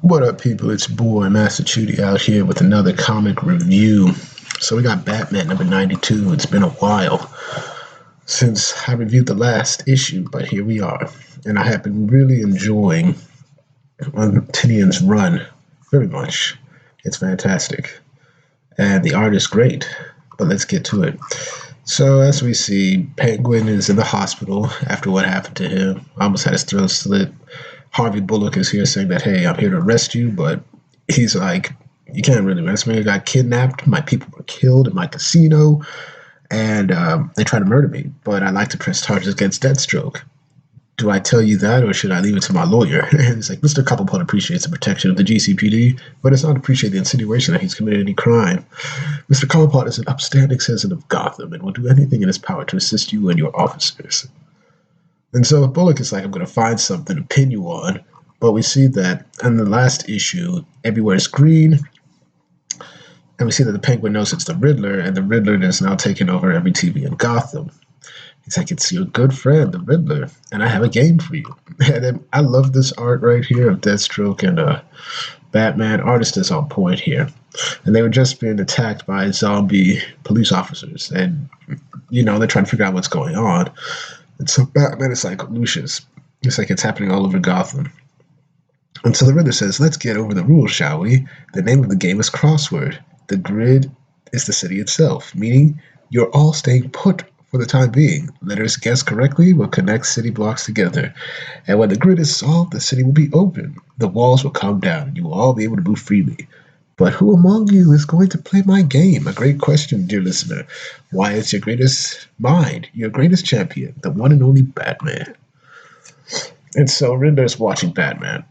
What up, people? It's boy Massachusetts out here with another comic review. So we got Batman number 92. It's been a while since I reviewed the last issue, but here we are. And I have been really enjoying Tynion's run very much. It's fantastic. And the art is great. But let's get to it. So as we see, Penguin is in the hospital after what happened to him. Almost had his throat slit. Harvey Bullock is here saying that, hey, I'm here to arrest you, but he's like, you can't really arrest me. I got kidnapped. My people were killed in my casino, and they tried to murder me, but I'd like to press charges against Deathstroke. Do I tell you that, or should I leave it to my lawyer? And it's like, Mr. Cobblepot appreciates the protection of the GCPD, but does not appreciate the insinuation that he's committed any crime. Mr. Cobblepot is an upstanding citizen of Gotham and will do anything in his power to assist you and your officers. And so Bullock is like, I'm going to find something to pin you on. But we see that in the last issue, everywhere's green. And we see that the Penguin knows it's the Riddler, and the Riddler is now taking over every TV in Gotham. He's like, it's your good friend, the Riddler, and I have a game for you. And then I love this art right here of Deathstroke and Batman. Artist is on point here. And they were just being attacked by zombie police officers. And, they're trying to figure out what's going on. And so Batman is like, Lucius, it's like it's happening all over Gotham. And so the Riddler says, let's get over the rules, shall we? The name of the game is Crossword. The grid is the city itself, meaning you're all staying put for the time being. Letters guessed correctly will connect city blocks together. And when the grid is solved, the city will be open. The walls will come down, and you will all be able to move freely. But who among you is going to play my game? A great question, dear listener. Why, it's your greatest mind, your greatest champion, the one and only Batman. And so Riddler's watching Batman.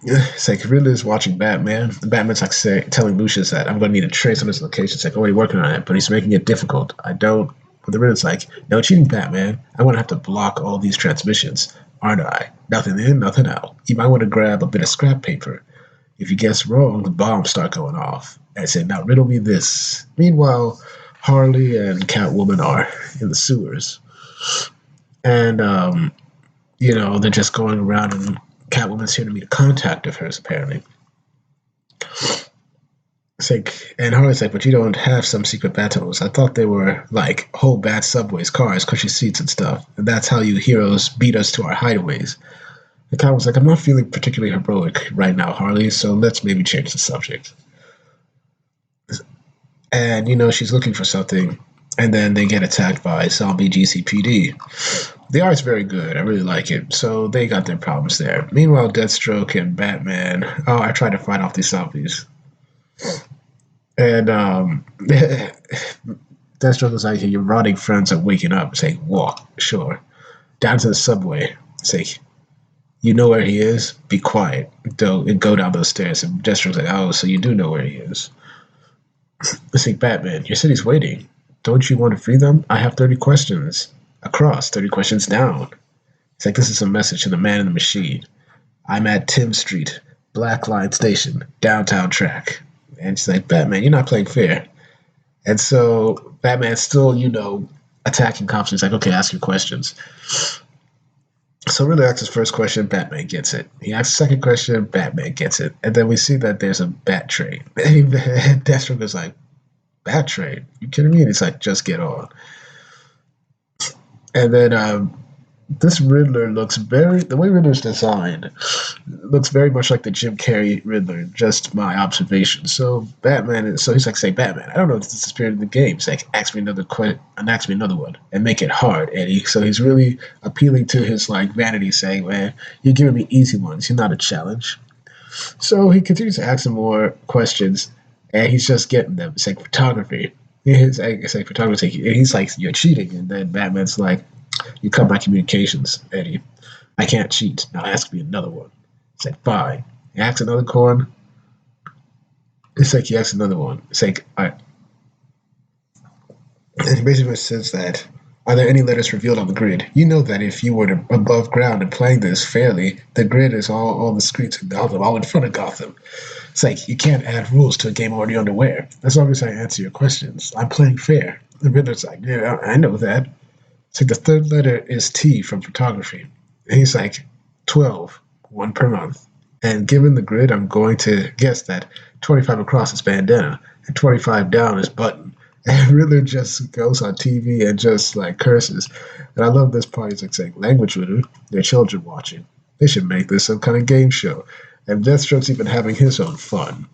It's like Riddler's watching Batman. Batman's like telling Lucius that I'm going to need a trace on his location. It's like, oh, he's working on it, but he's making it difficult. But the Riddler's like, no cheating, Batman. I'm going to have to block all these transmissions, aren't I? Nothing in, nothing out. You might want to grab a bit of scrap paper. If you guess wrong, the bombs start going off. And I said, now riddle me this. Meanwhile, Harley and Catwoman are in the sewers. And, they're just going around, and Catwoman's here to meet a contact of hers, apparently. It's like, and Harley's like, but you don't have some secret battles. I thought they were, like, whole bad subways, cars, cushy seats and stuff. And that's how you heroes beat us to our hideaways. The guy was like, I'm not feeling particularly heroic right now, Harley, so let's maybe change the subject. And, she's looking for something, and then they get attacked by zombie GCPD. The art's very good. I really like it. So they got their problems there. Meanwhile, Deathstroke and Batman, I tried to fight off these zombies. And Deathstroke was like, your rotting friends are waking up. It's like, walk, sure. Down to the subway. It's like, you know where he is? Be quiet. And go down those stairs. And Deathstroke's like, oh, so you do know where he is. It's like, Batman, your city's waiting. Don't you want to free them? I have 30 questions. Across, 30 questions down. It's like, this is a message to the man in the machine. I'm at Tim Street, Black Line Station, downtown track. And it's like, Batman, you're not playing fair. And so Batman's still, attacking cops. He's like, okay, ask your questions. So Riddler asks his first question, Batman gets it. He asks the second question, Batman gets it. And then we see that there's a bat train. And Deathstroke is like, bat train? You kidding me? And he's like, just get on. And then this Riddler the way Riddler's designed looks very much like the Jim Carrey Riddler, just my observation. So he's like, say, Batman, I don't know if this is the spirit of the game. He's like, ask me another one and make it hard, Eddie. So he's really appealing to his vanity, saying, man, you're giving me easy ones. You're not a challenge. So he continues to ask him more questions, and he's just getting them. It's like photography. It's like photography. And he's like, you're cheating. And then Batman's like, you cut my communications, Eddie. I can't cheat. Now ask me another one. It's like, fine. He asks another one. It's like he asks another one. It's like, all right. And he basically says that, are there any letters revealed on the grid? You know that if you were above ground and playing this fairly, the grid is all on the streets of Gotham, all in front of Gotham. It's like, you can't add rules to a game already underway. As long as I answer your questions, I'm playing fair. The Riddler's like, yeah, I know that. It's like the third letter is T from photography. And he's like, 12, one per month. And given the grid, I'm going to guess that 25 across is bandana and 25 down is button. And Riddler just goes on TV and just like curses. And I love this part. He's like saying, language Riddler, there are children watching. They should make this some kind of game show. And Deathstroke's even having his own fun.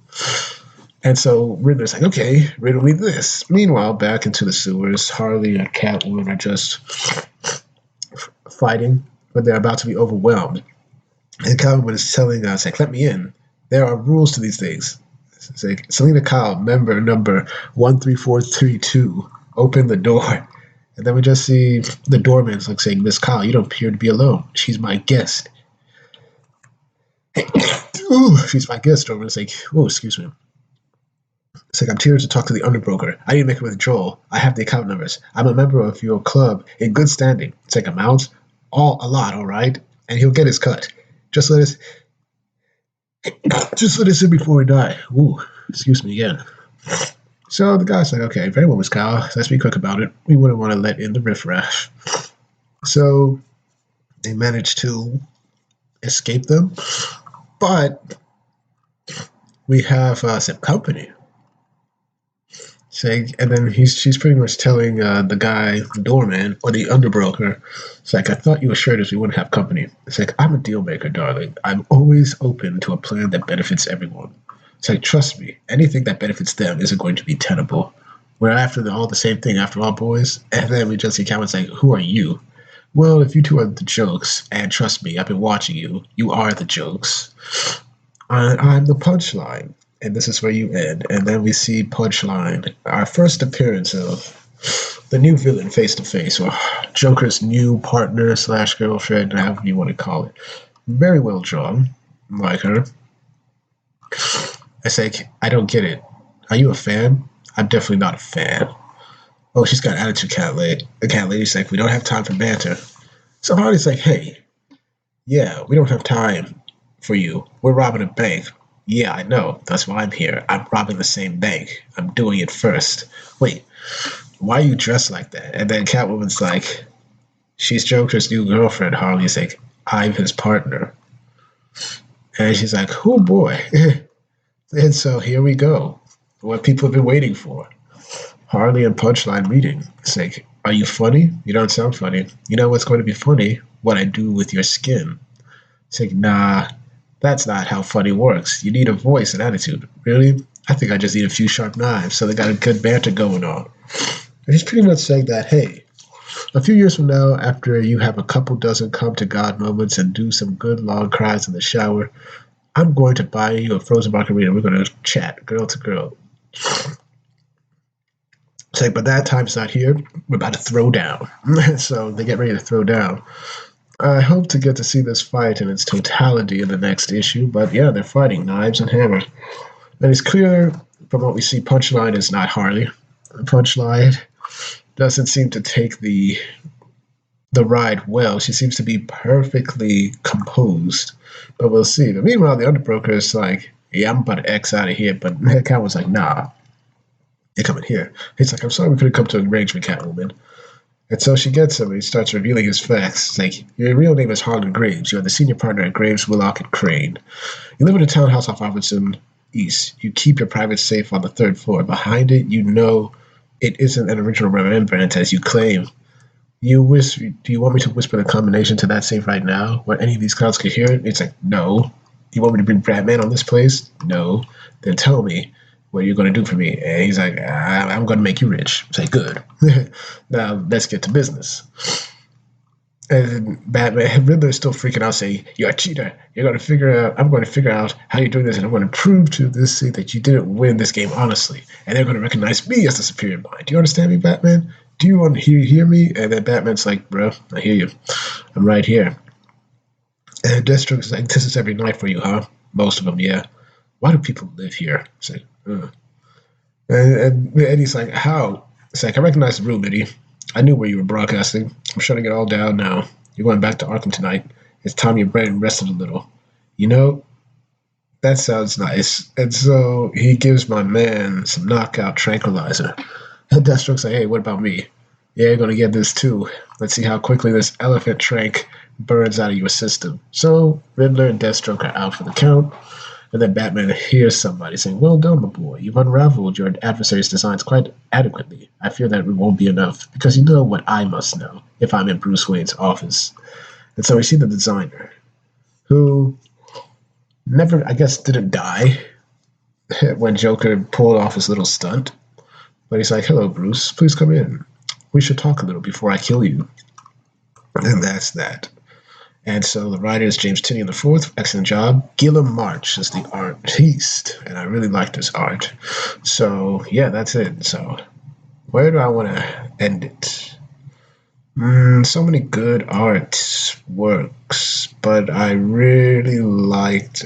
And so Riddler's like, okay, riddle me this. Meanwhile, back into the sewers, Harley and Catwoman are just fighting, but they're about to be overwhelmed. And Catwoman is telling us, like, let me in. There are rules to these things. It's like, Selena Kyle, member number 13432, open the door. And then we just see the doorman's like saying, Miss Kyle, you don't appear to be alone. She's my guest. Ooh, she's my guest. Doorman's like, oh, excuse me. It's like, I'm here to talk to the underbroker. I need to make a withdrawal. I have the account numbers. I'm a member of your club in good standing. It's like amounts, a lot, all right? And he'll get his cut. Just let us in before we die. Ooh, excuse me again. So the guy's like, okay, very well, Miss Kyle. Let's be quick about it. We wouldn't want to let in the riffraff. So they managed to escape them. But we have some company. Saying, and then she's pretty much telling the guy, the doorman, or the underbroker, it's like, I thought you assured us we wouldn't have company. It's like, I'm a deal maker, darling. I'm always open to a plan that benefits everyone. It's like, trust me, anything that benefits them isn't going to be tenable. We're after all the same thing, after all, boys. And then we just see Cameron's like, who are you? Well, if you two are the jokes, and trust me, I've been watching you, you are the jokes. I'm the punchline. And this is where you end. And then we see Punchline, our first appearance of the new villain face to face, or Joker's new partner slash girlfriend, however you want to call it. Very well drawn, like her. I say, I don't get it. Are you a fan? I'm definitely not a fan. Oh, she's got attitude, cat lady. The cat lady's like, we don't have time for banter. So Harley's like, hey, yeah, we don't have time for you. We're robbing a bank. Yeah, I know. That's why I'm here. I'm robbing the same bank. I'm doing it first. Wait, why are you dressed like that? And then Catwoman's like, she's Joker's new girlfriend. Harley's like, I'm his partner. And she's like, oh boy. And so here we go. What people have been waiting for. Harley and Punchline meeting. It's like, are you funny? You don't sound funny. You know what's going to be funny? What I do with your skin. It's like, nah, that's not how funny works. You need a voice and attitude. Really? I think I just need a few sharp knives. So they got a good banter going on. And he's pretty much saying that, hey, a few years from now, after you have a couple dozen come to God moments and do some good long cries in the shower, I'm going to buy you a frozen margarita. We're going to chat girl to girl. It's like, but that time's not here. We're about to throw down. So they get ready to throw down. I hope to get to see this fight in its totality in the next issue, but yeah, they're fighting knives and hammer. And it's clear from what we see, Punchline is not Harley. Punchline doesn't seem to take the ride well. She seems to be perfectly composed, but we'll see. But meanwhile, the underbroker is like, yeah, I'm about to X out of here, but Catwoman's was like, nah, you're coming here. He's like, I'm sorry we couldn't come to an arrangement, Catwoman. And so she gets him, and he starts revealing his facts. It's like, your real name is Harlan Graves. You're the senior partner at Graves, Willock, and Crane. You live in a townhouse off Robinson East. You keep your private safe on the third floor. Behind it, you know it isn't an original remembrance, as you claim. Do you want me to whisper the combination to that safe right now, where any of these clowns could hear it? It's like, no. Do you want me to bring Batman on this place? No. Then tell me what you're going to do for me. And he's like, I'm going to make you rich. It's like, good. Now, let's get to business. And Batman, Riddler's still freaking out, saying, you're a cheater. I'm going to figure out how you're doing this, and I'm going to prove to this city that you didn't win this game honestly. And they're going to recognize me as the superior mind. Do you understand me, Batman? Do you want to hear me? And then Batman's like, bro, I hear you. I'm right here. And Deathstroke's like, this is every night for you, huh? Most of them, yeah. Why do people live here? It's like, And Eddie's like, how? It's like, I recognize the room, Eddie. I knew where you were broadcasting. I'm shutting it all down now. You're going back to Arkham tonight. It's time your brain rested a little. You know, that sounds nice. And so he gives my man some knockout tranquilizer. And Deathstroke's like, hey, what about me? Yeah, you're going to get this too. Let's see how quickly this elephant trank burns out of your system. So Riddler and Deathstroke are out for the count. And then Batman hears somebody saying, "Well done, my boy. You've unraveled your adversary's designs quite adequately. I fear that it won't be enough, because you know what I must know if I'm in Bruce Wayne's office." And so we see the designer, who never, I guess, didn't die when Joker pulled off his little stunt. But he's like, "Hello, Bruce. Please come in. We should talk a little before I kill you." And that's that. And so the writer is James Tynion the fourth. Excellent job. Gilliam March is the artiste, and I really like this art. So yeah, that's it. So where do I want to end it? So many good art works, but I really liked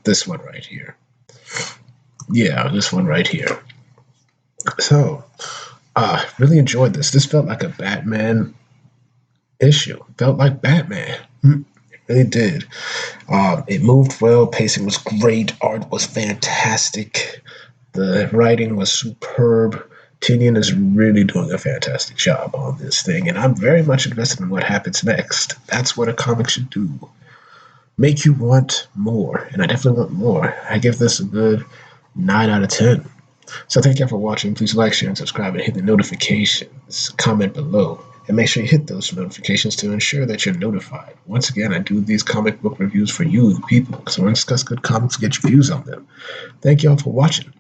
this one right here. Yeah, this one right here. So, really enjoyed this. This felt like a Batman issue. Felt like Batman. It really did. It moved well. Pacing was great. Art was fantastic. The writing was superb. Tynion is really doing a fantastic job on this thing, and I'm very much invested in what happens next. That's what a comic should do. Make you want more, and I definitely want more. I give this a good 9 out of 10. So thank you for watching. Please like, share, and subscribe, and hit the notifications. Comment below. And make sure you hit those notifications to ensure that you're notified. Once again, I do these comic book reviews for you, the people, because I want to discuss good comics and get your views on them. Thank you all for watching,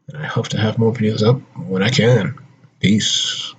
and I hope to have more videos up when I can. Peace.